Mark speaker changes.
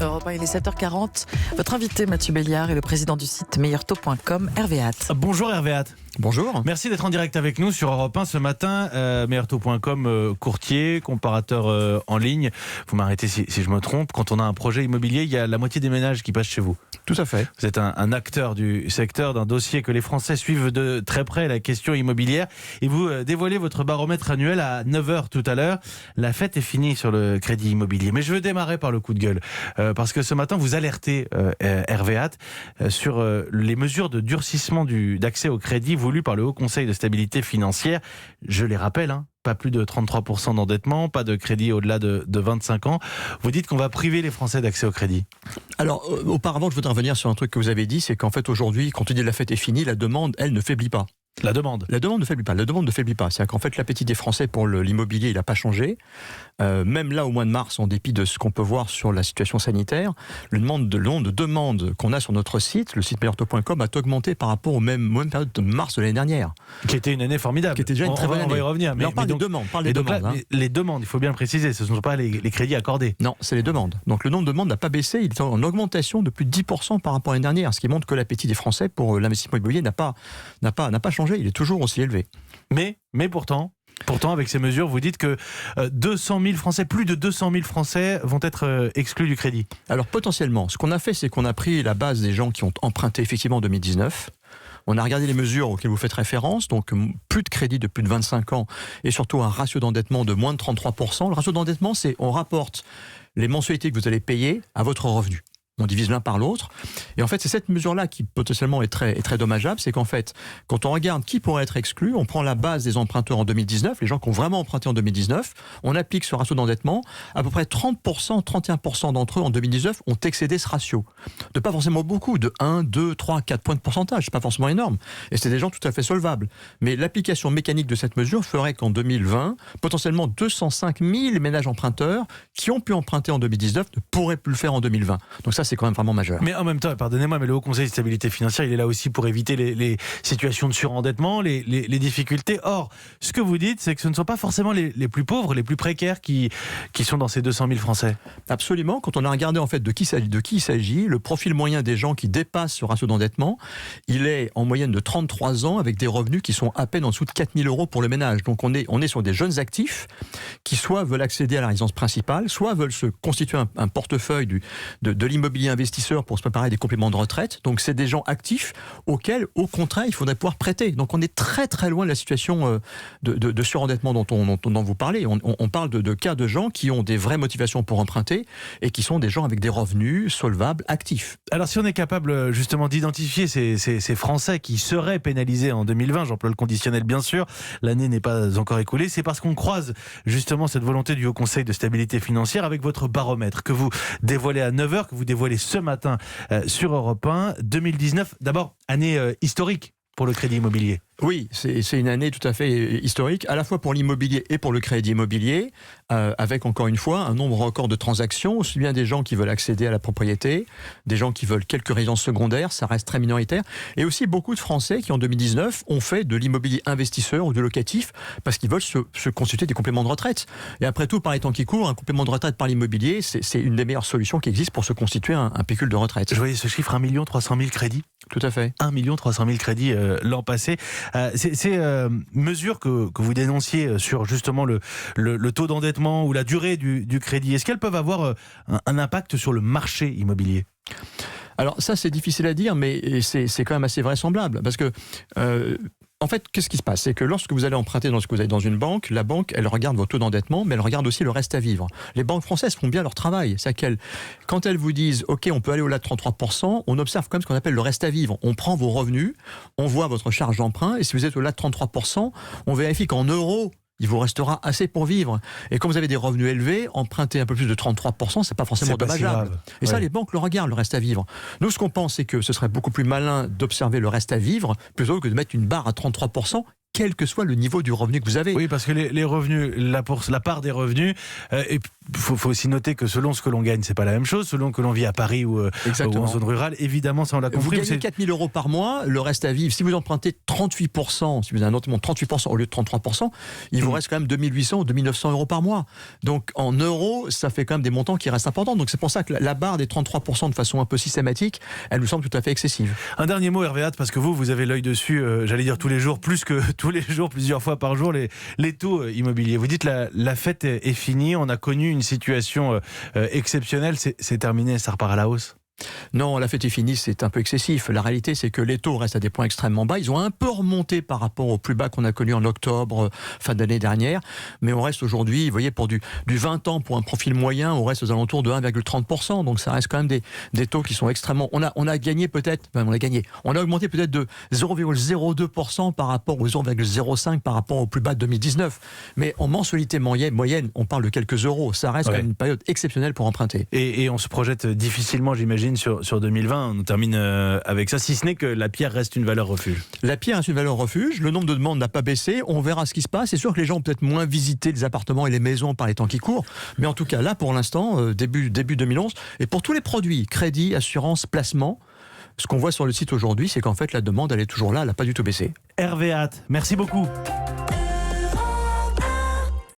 Speaker 1: Europe 1, il est 7h40. Votre invité, Mathieu Béliard, est le président du site meilleurtaux.com, Hervé Hatt.
Speaker 2: Bonjour Hervé Hatt.
Speaker 3: Bonjour.
Speaker 2: Merci d'être en direct avec nous sur Europe 1 ce matin. Meilleurtaux.com, courtier, comparateur en ligne. Vous m'arrêtez si je me trompe. Quand on a un projet immobilier, il y a la moitié des ménages qui passent chez vous.
Speaker 3: Tout à fait.
Speaker 2: Vous êtes un acteur du secteur, d'un dossier que les Français suivent de très près, la question immobilière. Et vous dévoilez votre baromètre annuel à 9h tout à l'heure. La fête est finie sur le crédit immobilier. Mais je veux démarrer par le coup de gueule. Parce que ce matin, vous alertez Hervé Hatt sur les mesures de durcissement d'accès au crédit voulues par le Haut Conseil de stabilité financière. Je les rappelle, pas plus de 33% d'endettement, pas de crédit au-delà de 25 ans. Vous dites qu'on va priver les Français d'accès au crédit.
Speaker 3: Alors, auparavant, je voudrais revenir sur un truc que vous avez dit, c'est qu'en fait, aujourd'hui, quand on dit la fête est finie, la demande, elle, ne faiblit pas.
Speaker 2: La demande
Speaker 3: ne faiblit pas. La demande ne faiblit pas. C'est-à-dire qu'en fait, l'appétit des Français pour l'immobilier, il n'a pas changé. Même là, au mois de mars, en dépit de ce qu'on peut voir sur la situation sanitaire, le nombre de demandes qu'on a sur notre site, le site meilleurtaux.com, a augmenté par rapport aux mêmes périodes de mars de l'année dernière.
Speaker 2: Qui était une année formidable.
Speaker 3: Qui était déjà une très bonne année.
Speaker 2: On va y revenir.
Speaker 3: Mais on parle des demandes.
Speaker 2: Les demandes, il faut bien le préciser, ce ne sont pas les crédits accordés.
Speaker 3: Non, c'est les demandes. Donc le nombre de demandes n'a pas baissé, il est en augmentation de plus de 10% par rapport à l'année dernière, ce qui montre que l'appétit des Français pour l'investissement immobilier n'a pas changé, il est toujours aussi élevé.
Speaker 2: Mais pourtant, avec ces mesures, vous dites que 200 000 Français, plus de 200 000 Français vont être exclus du crédit.
Speaker 3: Alors potentiellement, ce qu'on a fait, c'est qu'on a pris la base des gens qui ont emprunté effectivement en 2019. On a regardé les mesures auxquelles vous faites référence, donc plus de crédit de plus de 25 ans et surtout un ratio d'endettement de moins de 33%. Le ratio d'endettement, c'est on rapporte les mensualités que vous allez payer à votre revenu. On divise l'un par l'autre. Et en fait, c'est cette mesure-là qui potentiellement est très dommageable. C'est qu'en fait, quand on regarde qui pourrait être exclu, on prend la base des emprunteurs en 2019, les gens qui ont vraiment emprunté en 2019, on applique ce ratio d'endettement. À peu près 30%, 31% d'entre eux en 2019 ont excédé ce ratio. De pas forcément beaucoup, de 1, 2, 3, 4 points de pourcentage. C'est pas forcément énorme. Et c'est des gens tout à fait solvables. Mais l'application mécanique de cette mesure ferait qu'en 2020, potentiellement 205 000 ménages emprunteurs qui ont pu emprunter en 2019 ne pourraient plus le faire en 2020. Donc ça, c'est quand même vraiment majeur.
Speaker 2: Mais en même temps, pardonnez-moi, mais le Haut Conseil de stabilité financière, il est là aussi pour éviter les situations de surendettement, les difficultés. Or, ce que vous dites, c'est que ce ne sont pas forcément les plus pauvres, les plus précaires qui sont dans ces 200 000 Français.
Speaker 3: Absolument. Quand on a regardé en fait de qui il s'agit, le profil moyen des gens qui dépassent ce ratio d'endettement, il est en moyenne de 33 ans avec des revenus qui sont à peine en dessous de 4 000 euros pour le ménage. Donc on est sur des jeunes actifs qui soit veulent accéder à la résidence principale, soit veulent se constituer un portefeuille de l'immobilier investisseur pour se préparer à des compléments de retraite. Donc c'est des gens actifs auxquels, au contraire, il faudrait pouvoir prêter. Donc on est très très loin de la situation de surendettement dont vous parlez. On parle de cas de gens qui ont des vraies motivations pour emprunter et qui sont des gens avec des revenus solvables, actifs.
Speaker 2: Alors si on est capable justement d'identifier ces Français qui seraient pénalisés en 2020, j'emploie le conditionnel bien sûr, l'année n'est pas encore écoulée, c'est parce qu'on croise justement cette volonté du Haut Conseil de stabilité financière avec votre baromètre que vous dévoilez à 9h, que vous dévoilez ce matin sur Europe 1. 2019, d'abord, année historique pour le crédit immobilier.
Speaker 3: Oui, c'est une année tout à fait historique, à la fois pour l'immobilier et pour le crédit immobilier, avec encore une fois un nombre record de transactions, aussi bien des gens qui veulent accéder à la propriété, des gens qui veulent quelques résidences secondaires, ça reste très minoritaire, et aussi beaucoup de Français qui en 2019 ont fait de l'immobilier investisseur ou de locatif parce qu'ils veulent se constituer des compléments de retraite. Et après tout, par les temps qui courent, un complément de retraite par l'immobilier, c'est une des meilleures solutions qui existent pour se constituer un pécule de retraite.
Speaker 2: Je voyais ce chiffre, 1 300 000 crédits.
Speaker 3: Tout à fait.
Speaker 2: 1 300 000 crédits l'an passé. Ces mesures que vous dénonciez sur justement le taux d'endettement ou la durée du crédit, est-ce qu'elles peuvent avoir un impact sur le marché immobilier ?
Speaker 3: Alors ça, c'est difficile à dire, mais c'est quand même assez vraisemblable. Parce que, en fait, qu'est-ce qui se passe ? C'est que lorsque vous allez emprunter dans une banque, la banque, elle regarde votre taux d'endettement, mais elle regarde aussi le reste à vivre. Les banques françaises font bien leur travail. C'est-à-dire quand elles vous disent « Ok, on peut aller au-delà de 33%, on observe quand même ce qu'on appelle le reste à vivre. On prend vos revenus, on voit votre charge d'emprunt, et si vous êtes au-delà de 33%, on vérifie qu'en euros, il vous restera assez pour vivre. Et quand vous avez des revenus élevés, emprunter un peu plus de 33%, c'est pas forcément dommageable. Et ça, les banques le regardent, le reste à vivre. Nous, ce qu'on pense, c'est que ce serait beaucoup plus malin d'observer le reste à vivre plutôt que de mettre une barre à 33% quel que soit le niveau du revenu que vous avez.
Speaker 2: Oui, parce que les revenus, la part des revenus, il faut aussi noter que selon ce que l'on gagne, c'est pas la même chose. Selon que l'on vit à Paris ou en zone rurale, évidemment, ça on l'a compris.
Speaker 3: Vous gagnez 4 000 euros par mois, le reste à vivre. Si vous empruntez 38%, si vous avez un endettement de 38% au lieu de 33%, il vous reste quand même 2 800 ou 2 900 euros par mois. Donc en euros, ça fait quand même des montants qui restent importants. Donc c'est pour ça que la barre des 33% de façon un peu systématique, elle nous semble tout à fait excessive.
Speaker 2: Un dernier mot, Hervé Hatt, parce que vous avez l'œil dessus, j'allais dire tous les jours, plus que tous les jours, plusieurs fois par jour, les taux immobiliers. Vous dites la fête est finie, on a connu une situation exceptionnelle, c'est terminé, ça repart à la hausse.
Speaker 3: Non, la fête est finie, c'est un peu excessif. La réalité, c'est que les taux restent à des points extrêmement bas. Ils ont un peu remonté par rapport au plus bas qu'on a connu en octobre, fin d'année dernière. Mais on reste aujourd'hui, vous voyez, pour du 20 ans, pour un profil moyen, on reste aux alentours de 1,30%. Donc ça reste quand même des taux qui sont extrêmement... On a gagné peut-être... On a augmenté peut-être de 0,02% par rapport aux 0,05% par rapport au plus bas de 2019. Mais en mensualité moyenne, on parle de quelques euros. Ça reste quand même une période exceptionnelle pour emprunter.
Speaker 2: Et on se projette difficilement, j'imagine, sur 2020, on termine avec ça, si ce n'est que la pierre reste une valeur refuge.
Speaker 3: La pierre reste une valeur refuge, le nombre de demandes n'a pas baissé, on verra ce qui se passe. C'est sûr que les gens ont peut-être moins visité les appartements et les maisons par les temps qui courent, mais en tout cas là pour l'instant, début 2011, et pour tous les produits, crédit, assurance, placement, ce qu'on voit sur le site aujourd'hui, c'est qu'en fait la demande elle est toujours là, elle n'a pas du tout baissé.
Speaker 2: Hervé Hatt, merci beaucoup.